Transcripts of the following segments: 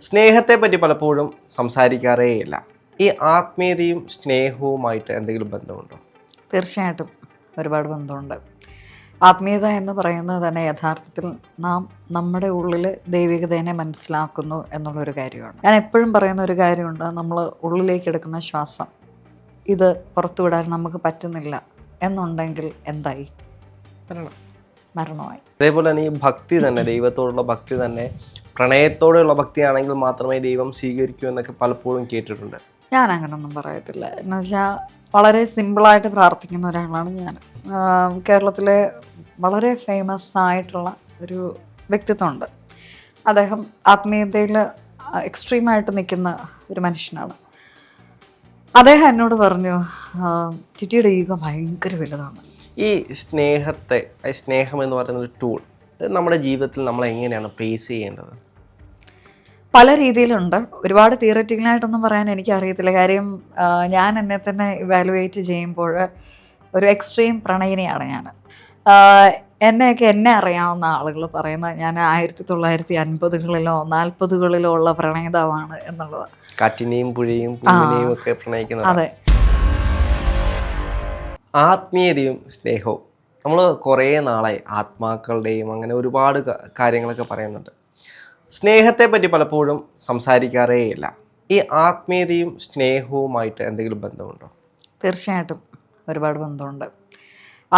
സ്നേഹത്തെ പറ്റി പലപ്പോഴും സംസാരിക്കാറേയില്ല. ഈ ആത്മീയതയും സ്നേഹവുമായിട്ട് എന്തെങ്കിലും ബന്ധമുണ്ടോ? തീർച്ചയായിട്ടും ഒരുപാട് ബന്ധമുണ്ട്. ആത്മീയത എന്ന് പറയുന്നത് തന്നെ യഥാർത്ഥത്തിൽ നാം നമ്മുടെ ഉള്ളിൽ ദൈവികതയെ മനസ്സിലാക്കുന്നു എന്നുള്ളൊരു കാര്യമാണ്. ഞാൻ എപ്പോഴും പറയുന്ന ഒരു കാര്യമുണ്ട്, നമ്മൾ ഉള്ളിലേക്ക് എടുക്കുന്ന ശ്വാസം ഇത് പുറത്തുവിടാൻ നമുക്ക് പറ്റുന്നില്ല എന്നുണ്ടെങ്കിൽ എന്തായി? മരണമായി. അതേപോലെ തന്നെ ഈ ഭക്തി തന്നെ, ദൈവത്തോടുള്ള ഭക്തി തന്നെ പ്രണയത്തോടെയുള്ള ഭക്തിയാണെങ്കിൽ മാത്രമേ ദൈവം സ്വീകരിക്കൂ എന്നൊക്കെ പലപ്പോഴും കേട്ടിട്ടുണ്ട്. ഞാൻ അങ്ങനൊന്നും പറയത്തില്ല. എന്നുവെച്ചാൽ വളരെ സിമ്പിളായിട്ട് പ്രാർത്ഥിക്കുന്ന ഒരാളാണ് ഞാൻ. കേരളത്തിലെ വളരെ ഫേമസ് ആയിട്ടുള്ള ഒരു വ്യക്തിത്വമുണ്ട്. അദ്ദേഹം ആത്മീയതയിൽ എക്സ്ട്രീമായിട്ട് നിൽക്കുന്ന ഒരു മനുഷ്യനാണ്. അദ്ദേഹം എന്നോട് പറഞ്ഞു, ടിറ്റിയുടെ ഈഗോ ഭയങ്കര വലുതാണ്. ഈ സ്നേഹം എന്ന് പറയുന്ന ഒരു ടൂൾ നമ്മുടെ ജീവിതത്തിൽ നമ്മൾ എങ്ങനെയാണ് ഫേസ് ചെയ്യേണ്ടത്? പല രീതിയിലുണ്ട്. ഒരുപാട് തിയററ്റിക്കലായിട്ടൊന്നും പറയാൻ എനിക്കറിയത്തില്ല. കാര്യം ഞാൻ എന്നെ തന്നെ ഇവാലുവേറ്റ് ചെയ്യുമ്പോൾ ഒരു എക്സ്ട്രീം പ്രണയിനിയാണ് ഞാൻ. എന്നെ അറിയാവുന്ന ആളുകൾ പറയുന്നത് ഞാൻ 1950-കളിലോ 40-കളിലോ ഉള്ള പ്രണയിതാവാണ് എന്നുള്ളത്. കാറ്റിനെയും പുഴയും പൂവിനെയും ഒക്കെ പ്രണയിക്കുന്നത്. അതെ. ആത്മീയതയും സ്നേഹവും നമ്മൾ കുറേ നാളായി ആത്മാക്കളുടെയും അങ്ങനെ ഒരുപാട് കാര്യങ്ങളൊക്കെ പറയുന്നുണ്ട്. സ്നേഹത്തെ പറ്റി പലപ്പോഴും സംസാരിക്കാറേയില്ല. ഈ ആത്മീയതയും സ്നേഹവുമായിട്ട് എന്തെങ്കിലും ബന്ധമുണ്ടോ? തീർച്ചയായിട്ടും ഒരുപാട് ബന്ധമുണ്ട്.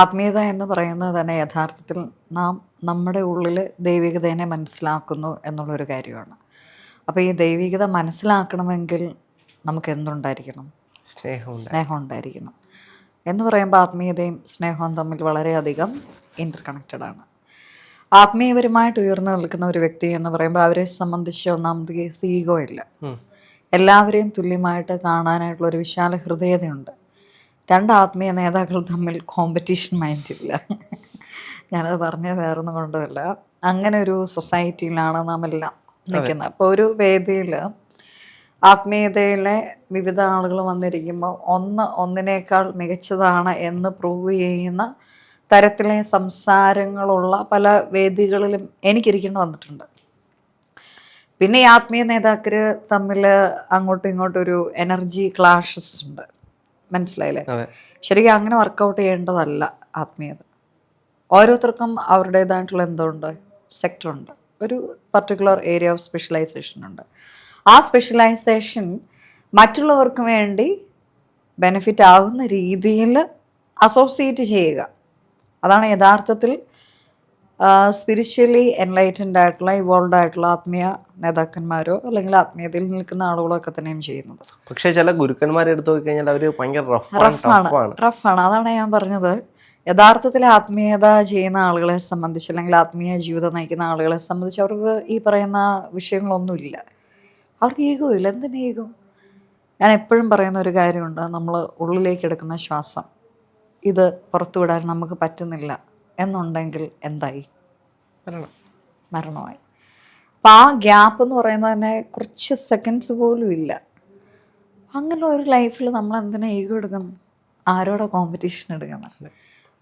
ആത്മീയത എന്ന് പറയുന്നത് തന്നെ യഥാർത്ഥത്തിൽ നാം നമ്മുടെ ഉള്ളിൽ ദൈവികതയെ മനസ്സിലാക്കുന്നു എന്നുള്ളൊരു കാര്യമാണ്. അപ്പോൾ ഈ ദൈവികത മനസ്സിലാക്കണമെങ്കിൽ നമുക്ക് എന്തുണ്ടായിരിക്കണം? സ്നേഹം ഉണ്ടായിരിക്കണം. എന്ന് പറയുമ്പോൾ ആത്മീയതയും സ്നേഹവും തമ്മിൽ വളരെയധികം ഇൻ്റർകണക്റ്റഡ് ആണ്. ആത്മീയപരമായിട്ട് ഉയർന്നു നിൽക്കുന്ന ഒരു വ്യക്തി എന്ന് പറയുമ്പോൾ അവരെ സംബന്ധിച്ച് ഒന്നാമത് കേസ് ഈഗോ ഇല്ല. എല്ലാവരെയും തുല്യമായിട്ട് കാണാനായിട്ടുള്ള ഒരു വിശാല ഹൃദയതയുണ്ട്. രണ്ട് ആത്മീയ നേതാക്കൾ തമ്മിൽ കോമ്പറ്റീഷൻ മൈൻഡ് ഇല്ല. ഞാനത് പറഞ്ഞ വേറൊന്നും കൊണ്ടുമല്ല. അങ്ങനെ ഒരു സൊസൈറ്റിയിലാണ് നാം എല്ലാം നിൽക്കുന്നത്. അപ്പോൾ ഒരു വേദിയിൽ ആത്മീയതയിലെ വിവിധ ആളുകൾ വന്നിരിക്കുമ്പോൾ ഒന്നിനേക്കാൾ മികച്ചതാണ് എന്ന് പ്രൂവ് ചെയ്യുന്ന തരത്തിലെ സംസാരങ്ങളുള്ള പല വേദികളിലും എനിക്കിരിക്കേണ്ടി വന്നിട്ടുണ്ട്. പിന്നെ ഈ ആത്മീയ നേതാക്കൾ തമ്മിൽ അങ്ങോട്ടും ഇങ്ങോട്ടും ഒരു എനർജി ക്ലാഷസ് ഉണ്ട്. മനസ്സിലായില്ലേ? ശരിക്കും അങ്ങനെ വർക്കൗട്ട് ചെയ്യേണ്ടതല്ല ആത്മീയത. ഓരോരുത്തർക്കും അവരുടേതായിട്ടുള്ള എന്തുണ്ട്, സെക്ടറുണ്ട്, ഒരു പർട്ടിക്കുലർ ഏരിയ ഓഫ് സ്പെഷ്യലൈസേഷൻ ഉണ്ട്. ആ സ്പെഷ്യലൈസേഷൻ മറ്റുള്ളവർക്ക് വേണ്ടി ബെനിഫിറ്റ് ആകുന്ന രീതിയിൽ അസോസിയേറ്റ് ചെയ്യുക. അതാണ് യഥാർത്ഥത്തിൽ സ്പിരിച്വലി എൻലൈറ്റൻഡ് ആയിട്ടുള്ള ഇവോൾവ് ആയിട്ടുള്ള ആത്മീയ നേതാക്കന്മാരോ അല്ലെങ്കിൽ ആത്മീയതയിൽ നിൽക്കുന്ന ആളുകളോ ഒക്കെ തന്നെയും ചെയ്യുന്നത്. പക്ഷേ ചില ഗുരുക്കന്മാരെ എടുത്തു നോക്കിക്കഴിഞ്ഞാൽ അവർ ഭയങ്കര റഫാണ്. അതാണ് ഞാൻ പറഞ്ഞത്. യഥാർത്ഥത്തിൽ ആത്മീയത ചെയ്യുന്ന ആളുകളെ സംബന്ധിച്ച് അല്ലെങ്കിൽ ആത്മീയ ജീവിതം നയിക്കുന്ന ആളുകളെ സംബന്ധിച്ച് അവർക്ക് ഈ പറയുന്ന വിഷയങ്ങളൊന്നുമില്ല. അവർക്ക് ഈഗോ ഇല്ല. എന്തിനാ ഈഗോ? ഞാൻ എപ്പോഴും പറയുന്ന ഒരു കാര്യമുണ്ട്, നമ്മൾ ഉള്ളിലേക്ക് എടുക്കുന്ന ശ്വാസം ഇത് പുറത്തുവിടാൻ നമുക്ക് പറ്റുന്നില്ല എന്നുണ്ടെങ്കിൽ എന്തായി? മരണമായി. അപ്പം ആ ഗ്യാപ്പ് എന്ന് പറയുന്നത് തന്നെ കുറച്ച് സെക്കൻഡ്സ് പോലും ഇല്ല. അങ്ങനെ ഒരു ലൈഫിൽ നമ്മൾ എന്തിനാ ഈഗോ എടുക്കണം? ആരോടെ കോമ്പറ്റീഷൻ എടുക്കണം?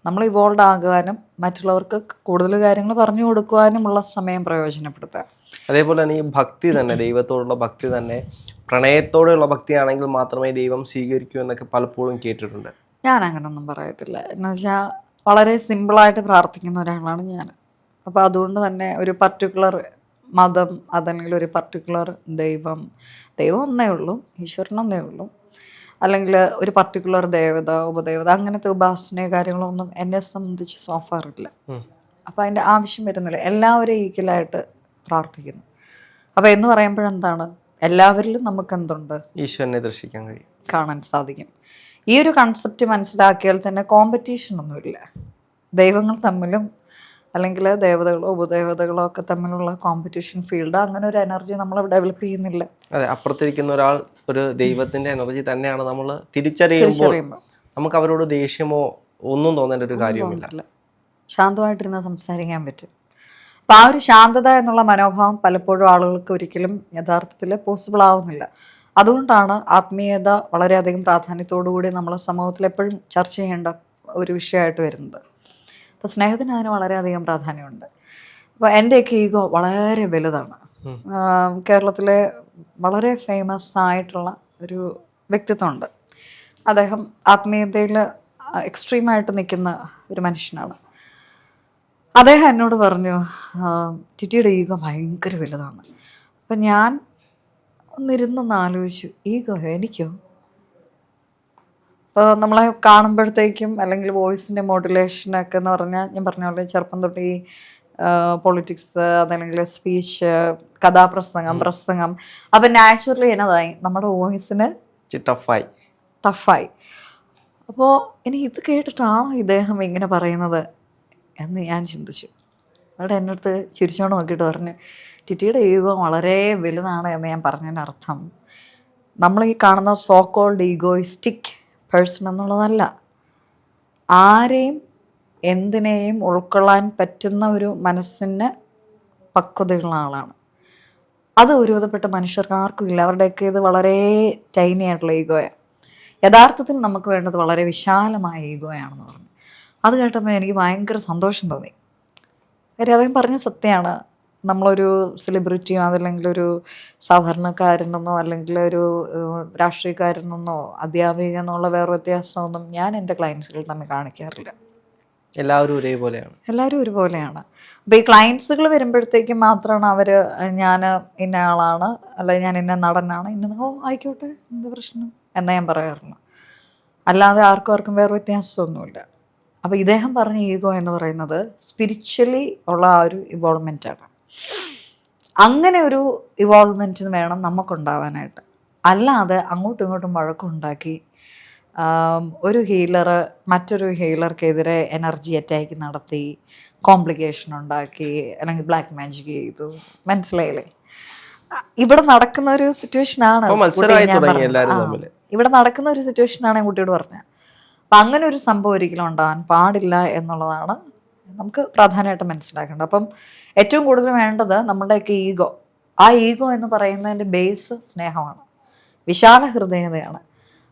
നമ്മൾ ഇവോൾവ് ആകാനും മറ്റുള്ളവർക്ക് കൂടുതൽ കാര്യങ്ങൾ പറഞ്ഞു കൊടുക്കുവാനുമുള്ള സമയം പ്രയോജനപ്പെടുത്തുക. അതേപോലെ തന്നെ ഈ ഭക്തി തന്നെ, ദൈവത്തോടുള്ള ഭക്തി തന്നെ പ്രണയത്തോടെയുള്ള ഭക്തിയാണെങ്കിൽ മാത്രമേ ദൈവം സ്വീകരിക്കൂ എന്നൊക്കെ പലപ്പോഴും കേട്ടിട്ടുണ്ട്. ഞാൻ അങ്ങനൊന്നും പറയത്തില്ല. എന്നുവെച്ചാൽ വളരെ സിമ്പിളായിട്ട് പ്രാർത്ഥിക്കുന്ന ഒരാളാണ് ഞാൻ. അപ്പോൾ അതുകൊണ്ട് തന്നെ ഒരു പർട്ടിക്കുലർ മതം അതല്ലെങ്കിൽ ഒരു പർട്ടിക്കുലർ ദൈവം ഒന്നേ ഉള്ളൂ, ഈശ്വരൻ ഒന്നേ ഉള്ളൂ, അല്ലെങ്കിൽ ഒരു പർട്ടിക്കുലർ ദേവത ഉപദേവത അങ്ങനത്തെ ഉപാസനയോ കാര്യങ്ങളൊന്നും എന്നെ സംബന്ധിച്ച് സോഫാറില്ല. അപ്പോൾ അതിൻ്റെ ആവശ്യം വരുന്നില്ല. എല്ലാവരെയും ഈക്വലായിട്ട് പ്രാർത്ഥിക്കുന്നു. അപ്പോൾ എന്ന് പറയുമ്പോഴെന്താണ്, എല്ലാവരിലും നമുക്ക് എന്തുണ്ട്? ഈശ്വരനെ ദർശിക്കാൻ കഴിയും, കാണാൻ സാധിക്കും. ഈ ഒരു കൺസെപ്റ്റ് മനസ്സിലാക്കിയാൽ തന്നെ കോമ്പറ്റീഷനൊന്നുമില്ല. ദൈവങ്ങൾ തമ്മിലും അല്ലെങ്കിൽ ദേവതകളോ ഉപദേവതകളോ ഒക്കെ തമ്മിലുള്ള കോമ്പറ്റീഷൻ ഫീൽഡ്, അങ്ങനെ ഒരു എനർജി നമ്മൾ ഡെവലപ്പ് ചെയ്യുന്നില്ല. അതെ, അപ്പുറത്തിരിക്കുന്ന ഒരാൾ ഒരു ദൈവത്തിന്റെ എനർജി തന്നെയാണ് നമ്മൾ തിരിച്ചറിയുമ്പോൾ നമുക്ക് അവരോട് ദേഷ്യമോ ഒന്നും തോന്നേണ്ട ഒരു കാര്യമില്ല. ശാന്തമായിട്ടിരുന്ന് സംസാരിക്കാൻ പറ്റും. അപ്പം ആ ഒരു ശാന്തത എന്നുള്ള മനോഭാവം പലപ്പോഴും ആളുകൾക്ക് ഒരിക്കലും യഥാർത്ഥത്തിൽ പോസിബിൾ ആവുന്നില്ല. അതുകൊണ്ടാണ് ആത്മീയത വളരെയധികം പ്രാധാന്യത്തോടു കൂടി നമ്മളെ സമൂഹത്തിൽ എപ്പോഴും ചർച്ച ചെയ്യേണ്ട ഒരു വിഷയമായിട്ട് വരുന്നത്. അപ്പോൾ സ്നേഹത്തിന് അതിന് വളരെയധികം പ്രാധാന്യമുണ്ട്. അപ്പോൾ എൻ്റെയൊക്കെ ഈഗോ വളരെ വലുതാണ്. കേരളത്തിലെ വളരെ ഫേമസ് ആയിട്ടുള്ള ഒരു വ്യക്തിത്വമുണ്ട്. അദ്ദേഹം ആത്മീയതയിൽ എക്സ്ട്രീമായിട്ട് നിൽക്കുന്ന ഒരു മനുഷ്യനാണ്. അദ്ദേഹം എന്നോട് പറഞ്ഞു, ടിറ്റിയുടെ ഈഗോ ഭയങ്കര വലുതാണ്. അപ്പം ഞാൻ ഒന്നിരുന്നൊന്ന് ആലോചിച്ചു, ഈഗോയോ? എനിക്കോ? ഇപ്പോൾ നമ്മളെ കാണുമ്പോഴത്തേക്കും അല്ലെങ്കിൽ വോയിസിൻ്റെ മോഡുലേഷനൊക്കെ എന്ന് പറഞ്ഞാൽ ഞാൻ പറഞ്ഞ പോലെ ചെറുപ്പം തൊട്ട് ഈ പൊളിറ്റിക്സ് അതല്ലെങ്കിൽ സ്പീച്ച്, പ്രസംഗം അപ്പം നാച്ചുറലി എന്നതായി നമ്മുടെ വോയിസിന് ടഫായി. അപ്പോൾ ഇനി ഇത് കേട്ടിട്ടാണോ ഇദ്ദേഹം ഇങ്ങനെ പറയുന്നത് എന്ന് ഞാൻ ചിന്തിച്ചു. അവിടെ എൻ്റെ അടുത്ത് ചിരിച്ചോണ്ട് നോക്കിയിട്ട് പറഞ്ഞു, ടിറ്റിയുടെ ഈഗോ വളരെ വലുതാണ് എന്ന് ഞാൻ പറഞ്ഞതിൻ്റെ അർത്ഥം നമ്മൾ ഈ കാണുന്ന സോ കോൾഡ് ഈഗോയിസ്റ്റിക് പേഴ്സൺ എന്നുള്ളതല്ല. ആരെയും എന്തിനേയും ഉൾക്കൊള്ളാൻ പറ്റുന്ന ഒരു മനസ്സിന് പക്വതയുള്ള ആളാണ്. അത് ഒരുവിധപ്പെട്ട മനുഷ്യർക്ക് ആർക്കും ഇല്ല. അവരുടെയൊക്കെ ഇത് വളരെ ടൈനി ആയിട്ടുള്ള ഈഗോയാണ്. യഥാർത്ഥത്തിൽ നമുക്ക് വേണ്ടത് വളരെ വിശാലമായ ഈഗോയാണെന്ന് പറഞ്ഞു. അത് കേട്ടപ്പോൾ എനിക്ക് ഭയങ്കര സന്തോഷം തോന്നി. കാര്യം അദ്ദേഹം പറഞ്ഞ സത്യമാണ്. നമ്മളൊരു സെലിബ്രിറ്റിയോ അതല്ലെങ്കിൽ ഒരു സാധാരണക്കാരനെന്നോ അല്ലെങ്കിൽ ഒരു രാഷ്ട്രീയക്കാരനെന്നോ അധ്യാപിക എന്നുള്ള വേറെ വ്യത്യാസമൊന്നും ഞാൻ എൻ്റെ ക്ലയൻസുകൾ തമ്മിൽ കാണിക്കാറില്ല. എല്ലാവരും ഒരുപോലെയാണ്. അപ്പോൾ ഈ ക്ലയൻസുകൾ വരുമ്പോഴത്തേക്കും മാത്രമാണ് അവർ ഞാൻ ഇന്ന ആളാണ്, അല്ലെങ്കിൽ ഞാൻ ഇന്ന നടനാണ്, ആയിക്കോട്ടെ, എന്ത് പ്രശ്നം എന്നേ ഞാൻ പറയാറുള്ളൂ. അല്ലാതെ ആർക്കും വേറെ വ്യത്യാസമൊന്നുമില്ല. അപ്പോൾ ഇദ്ദേഹം പറഞ്ഞ ഈഗോ എന്ന് പറയുന്നത് സ്പിരിച്വലി ഉള്ള ആ ഒരു ഇവോൾവ്മെൻറ്റാണ്. അങ്ങനെ ഒരു ഇവോൾവ്മെൻറ്റിന് വേണം നമുക്കുണ്ടാവാനായിട്ട്. അല്ലാതെ അങ്ങോട്ടും ഇങ്ങോട്ടും വഴക്കുണ്ടാക്കി ഒരു ഹീലർ മറ്റൊരു ഹീലർക്കെതിരെ എനർജി അറ്റാക്ക് നടത്തി കോംപ്ലിക്കേഷൻ ഉണ്ടാക്കി അല്ലെങ്കിൽ ബ്ലാക്ക് മാജിക് ചെയ്തു. മനസ്സിലായില്ലേ? ഇവിടെ നടക്കുന്ന ഒരു സിറ്റുവേഷനാണ് കുട്ടിയോട് പറഞ്ഞത്. അപ്പം അങ്ങനെ ഒരു സംഭവം ഒരിക്കലും ഉണ്ടാകാൻ പാടില്ല എന്നുള്ളതാണ് നമുക്ക് പ്രധാനമായിട്ട് മനസ്സിലാക്കേണ്ടത്. അപ്പം ഏറ്റവും കൂടുതൽ വേണ്ടത് നമ്മളുടെയൊക്കെ ഈഗോ. ആ ഈഗോ എന്ന് പറയുന്നതിൻ്റെ ബേസ് സ്നേഹമാണ്, വിശാല ഹൃദയതയാണ്.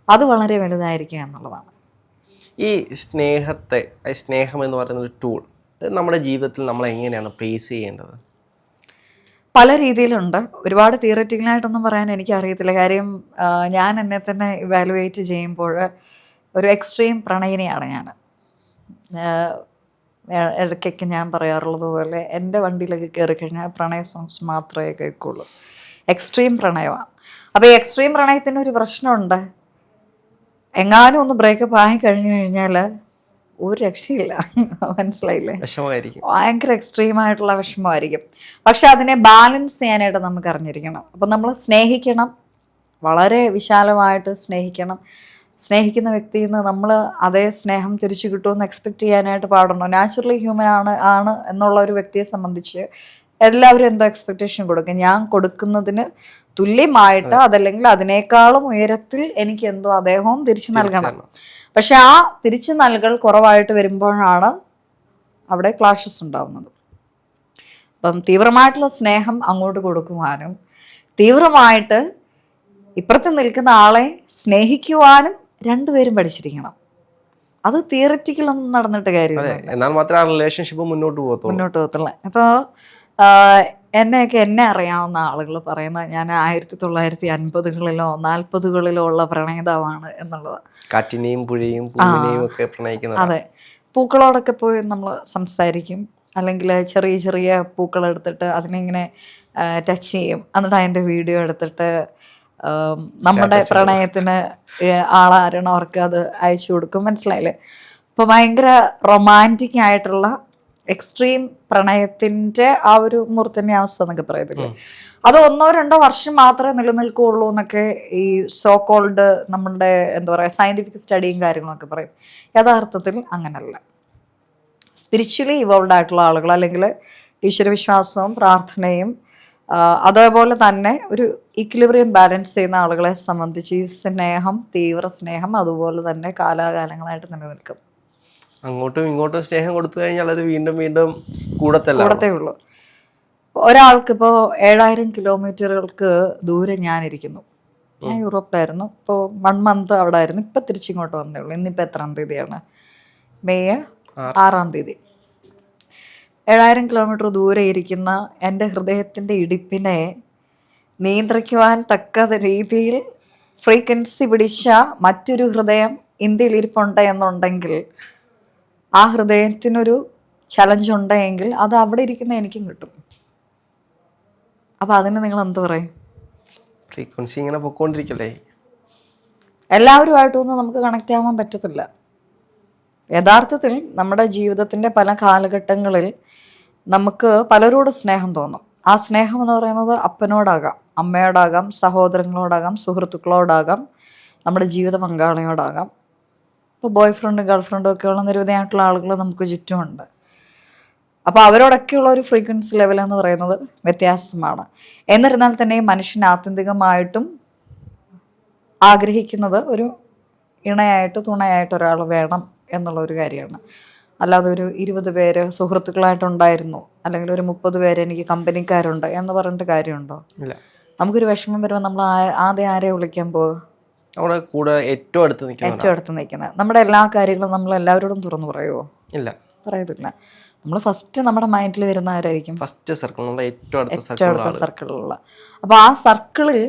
അത് വളരെ വലുതായിരിക്കുക എന്നുള്ളതാണ്. ഈ സ്നേഹം എന്ന് പറയുന്ന ഒരു ടൂൾ നമ്മുടെ ജീവിതത്തിൽ നമ്മൾ എങ്ങനെയാണ് പ്ലേസ് ചെയ്യേണ്ടത്? പല രീതിയിലുണ്ട്. ഒരുപാട് തിയററ്റിക്കലായിട്ടൊന്നും പറയാൻ എനിക്കറിയത്തില്ല. കാര്യം ഞാൻ എന്നെ തന്നെ ഇവാലുവേറ്റ് ചെയ്യുമ്പോൾ ഒരു എക്സ്ട്രീം പ്രണയിനിയാണ് ഞാൻ. ഇടയ്ക്കൊക്കെ ഞാൻ പറയാറുള്ളത് പോലെ എൻ്റെ വണ്ടിയിലൊക്കെ കയറി കഴിഞ്ഞാൽ പ്രണയ സോങ്സ് മാത്രമേ കേൾക്കുള്ളൂ. എക്സ്ട്രീം പ്രണയമാണ്. അപ്പോൾ ഈ എക്സ്ട്രീം പ്രണയത്തിന് ഒരു പ്രശ്നമുണ്ട്. എങ്ങാനും ഒന്ന് ബ്രേക്കപ്പ് ആയി കഴിഞ്ഞു കഴിഞ്ഞാൽ ഒരു രക്ഷയില്ല. മനസ്സിലായില്ലേ? ഭയങ്കര എക്സ്ട്രീമായിട്ടുള്ള വിഷമമായിരിക്കും. പക്ഷെ അതിനെ ബാലൻസ് ചെയ്യാനായിട്ട് നമുക്ക് അറിഞ്ഞിരിക്കണം. അപ്പം നമ്മൾ സ്നേഹിക്കണം, വളരെ വിശാലമായിട്ട് സ്നേഹിക്കണം. സ്നേഹിക്കുന്ന വ്യക്തിയിൽ നിന്ന് നമ്മൾ അതേ സ്നേഹം തിരിച്ചു കിട്ടുമെന്ന് എക്സ്പെക്റ്റ് ചെയ്യാനായിട്ട് പാടുണ്ടോ? നാച്ചുറലി ഹ്യൂമൻ ആണ് എന്നുള്ള ഒരു വ്യക്തിയെ സംബന്ധിച്ച് എല്ലാവരും എന്തോ എക്സ്പെക്റ്റേഷൻ കൊടുക്കും. ഞാൻ കൊടുക്കുന്നതിന് തുല്യമായിട്ട് അതല്ലെങ്കിൽ അതിനേക്കാളും ഉയരത്തിൽ എനിക്ക് എന്തോ അദ്ദേഹവും തിരിച്ചു നൽകണം. പക്ഷെ ആ തിരിച്ചു നൽകൽ കുറവായിട്ട് വരുമ്പോഴാണ് അവിടെ ക്ലാഷസ് ഉണ്ടാകുന്നത്. അപ്പം തീവ്രമായിട്ടുള്ള സ്നേഹം അങ്ങോട്ട് കൊടുക്കുവാനും തീവ്രമായിട്ട് ഇപ്പുറത്ത് നിൽക്കുന്ന ആളെ സ്നേഹിക്കുവാനും രണ്ടുപേരും പഠിച്ചിരിക്കണം. അത് തിയററ്റിക്കലൊന്നും നടന്നിട്ട് കാര്യമില്ല. എന്നാൽ മാത്രമേ ആ റിലേഷൻഷിപ്പ് മുന്നോട്ട് പോകത്തുള്ളൂ. അപ്പോൾ എന്നെ അറിയാവുന്ന ആളുകൾ പറയുന്നത് ഞാൻ 1950-കളിലോ 40-കളിലോ ഉള്ള പ്രണയിതാവാണ് എന്നുള്ളത്. കാറ്റിനെയും പുഴയും പൂവിനെയും ഒക്കെ പ്രണയിക്കുന്നത്. അതെ, പൂക്കളോടൊക്കെ പോയി നമ്മൾ സംസാരിക്കും, അല്ലെങ്കിൽ ചെറിയ ചെറിയ പൂക്കളെടുത്തിട്ട് അതിനിങ്ങനെ ടച്ച് ചെയ്യും, എന്നിട്ട് അതിൻ്റെ വീഡിയോ എടുത്തിട്ട് നമ്മുടെ പ്രണയത്തിന് ആളാരണം അവർക്ക് അത് അയച്ചു കൊടുക്കും. മനസ്സിലായില്ലേ? അപ്പോൾ ഭയങ്കര റൊമാൻറ്റിക് ആയിട്ടുള്ള എക്സ്ട്രീം പ്രണയത്തിൻ്റെ ആ ഒരു മൂർധന്യാവസ്ഥ എന്നൊക്കെ പറയത്തില്ലേ, അത് 1-2 വർഷം മാത്രമേ നിലനിൽക്കുകയുള്ളൂ എന്നൊക്കെ ഈ സോ കോൾഡ് നമ്മളുടെ എന്താ പറയുക സയൻറ്റിഫിക് സ്റ്റഡിയും കാര്യങ്ങളൊക്കെ പറയും. യഥാർത്ഥത്തിൽ അങ്ങനല്ല. സ്പിരിച്വലി ഇവോൾവ് ആയിട്ടുള്ള ആളുകൾ അല്ലെങ്കിൽ ഈശ്വരവിശ്വാസവും പ്രാർത്ഥനയും അതേപോലെ തന്നെ ഒരു ഇക്വിലിബ്രിയം ബാലൻസ് ചെയ്യുന്ന ആളുകളെ സംബന്ധിച്ച് ഈ സ്നേഹം, തീവ്ര സ്നേഹം അതുപോലെ തന്നെ കാലാകാലങ്ങളായിട്ട് നിലനിൽക്കും. അങ്ങോട്ടും ഇങ്ങോട്ടും സ്നേഹം കൊടുത്തു കഴിഞ്ഞാൽ അത് വീണ്ടും വീണ്ടും കൂടത്തേ ഉള്ളൂ. ഒരാൾക്ക് ഇപ്പോൾ 7000 കിലോമീറ്ററുകൾക്ക് ദൂരെ ഞാനിരിക്കുന്നു. ഞാൻ യൂറോപ്പിലായിരുന്നു. ഇപ്പോൾ 1 മന്ത് അവിടെ ആയിരുന്നു. ഇപ്പം തിരിച്ചിങ്ങോട്ട് വന്നേ ഉള്ളൂ. ഇന്നിപ്പോൾ എത്രാം തീയതിയാണ്? മെയ് 6-ാം തീയതി. 7000 കിലോമീറ്റർ ദൂരെ ഇരിക്കുന്ന എൻ്റെ ഹൃദയത്തിൻ്റെ ഇടിപ്പിനെ നിയന്ത്രിക്കുവാൻ തക്ക രീതിയിൽ ഫ്രീക്വൻസി പിടിച്ച മറ്റൊരു ഹൃദയം ഇന്ത്യയിൽ ഇരിപ്പുണ്ട് എന്നുണ്ടെങ്കിൽ, ആ ഹൃദയത്തിനൊരു ചലഞ്ച് ഉണ്ടെങ്കിൽ അത് അവിടെ ഇരിക്കുന്ന എനിക്കും കിട്ടും. അപ്പോൾ അതിന് നിങ്ങൾ എന്ത് പറയും? ഫ്രീക്വൻസി ഇങ്ങനെ പൊക്കോണ്ടിരിക്കല്ലേ. എല്ലാവരുമായിട്ടൊന്നും നമുക്ക് കണക്റ്റ് ആവാൻ പറ്റത്തില്ല. യഥാർത്ഥത്തിൽ നമ്മുടെ ജീവിതത്തിൻ്റെ പല കാലഘട്ടങ്ങളിൽ നമുക്ക് പലരോട് സ്നേഹം തോന്നും. ആ സ്നേഹം എന്ന് പറയുന്നത് അപ്പനോടാകാം, അമ്മയോടാകാം, സഹോദരങ്ങളോടാകാം, സുഹൃത്തുക്കളോടാകാം, നമ്മുടെ ജീവിത പങ്കാളിയോടാകാം. ഇപ്പോൾ ബോയ് ഫ്രണ്ടും ഗേൾ ഫ്രണ്ടും ഒക്കെയുള്ള നിരവധിയായിട്ടുള്ള ആളുകൾ നമുക്ക് ചുറ്റുമുണ്ട്. അപ്പോൾ അവരോടൊക്കെയുള്ള ഒരു ഫ്രീക്വൻസി ലെവൽ എന്ന് പറയുന്നത് വ്യത്യാസമാണ്. എന്നിരുന്നാൽ തന്നെ മനുഷ്യൻ ആത്യന്തികമായിട്ടും ആഗ്രഹിക്കുന്നത് ഒരു ഇണയായിട്ട്, തുണയായിട്ട് ഒരാൾ വേണം എന്നുള്ള ഒരു കാര്യമാണ്. അല്ലാതെ ഒരു 20 പേര് സുഹൃത്തുക്കളായിട്ടുണ്ടായിരുന്നു, അല്ലെങ്കിൽ ഒരു 30 പേര് എനിക്ക് കമ്പനിക്കാരുണ്ട് എന്ന് പറഞ്ഞിട്ട് കാര്യമുണ്ടോ? ഇല്ല. നമുക്കൊരു വിഷമം വരുമ്പോൾ നമ്മൾ ആദ്യം ആരെ വിളിക്കാൻ പോകുക? നമ്മുടെ കൂടെ ഏറ്റവും അടുത്ത് നിൽക്കുന്നത്. നമ്മുടെ എല്ലാ കാര്യങ്ങളും നമ്മൾ എല്ലാവരോടും തുറന്നു പറയുമോ? ഇല്ല, പറയത്തില്ല. നമ്മൾ ഫസ്റ്റ് നമ്മുടെ മൈൻഡിൽ വരുന്ന ആരായിരിക്കും? ഫസ്റ്റ് സർക്കിളിലുള്ള ഏറ്റവും അടുത്ത സർക്കിളിലുള്ള. അപ്പോൾ ആ സർക്കിളിൽ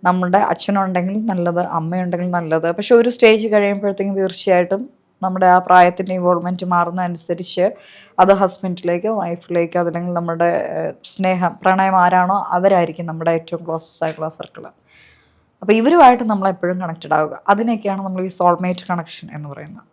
നമ്മുടെ അച്ഛനുണ്ടെങ്കിൽ നല്ലത്, അമ്മയുണ്ടെങ്കിൽ നല്ലത്. പക്ഷെ ഒരു സ്റ്റേജ് കഴിയുമ്പോഴത്തേക്കും തീർച്ചയായിട്ടും നമ്മുടെ ആ പ്രായത്തിൻ്റെ ഇൻവോൾവ്മെൻറ്റ് മാറുന്നതനുസരിച്ച് അത് ഹസ്ബൻഡിലേക്കോ വൈഫിലേക്കോ, അതല്ലെങ്കിൽ നമ്മുടെ സ്നേഹം, പ്രണയം ആരാണോ അവരായിരിക്കും നമ്മുടെ ഏറ്റവും ക്ലോസസ്റ്റ് ആയിട്ടുള്ള സർക്കിള്. അപ്പോൾ ഇവരുമായിട്ട് നമ്മളെപ്പോഴും കണക്റ്റഡ് ആവുക. അതിനൊക്കെയാണ് നമ്മൾ ഈ സോൾമേറ്റ് കണക്ഷൻ എന്ന് പറയുന്നത്.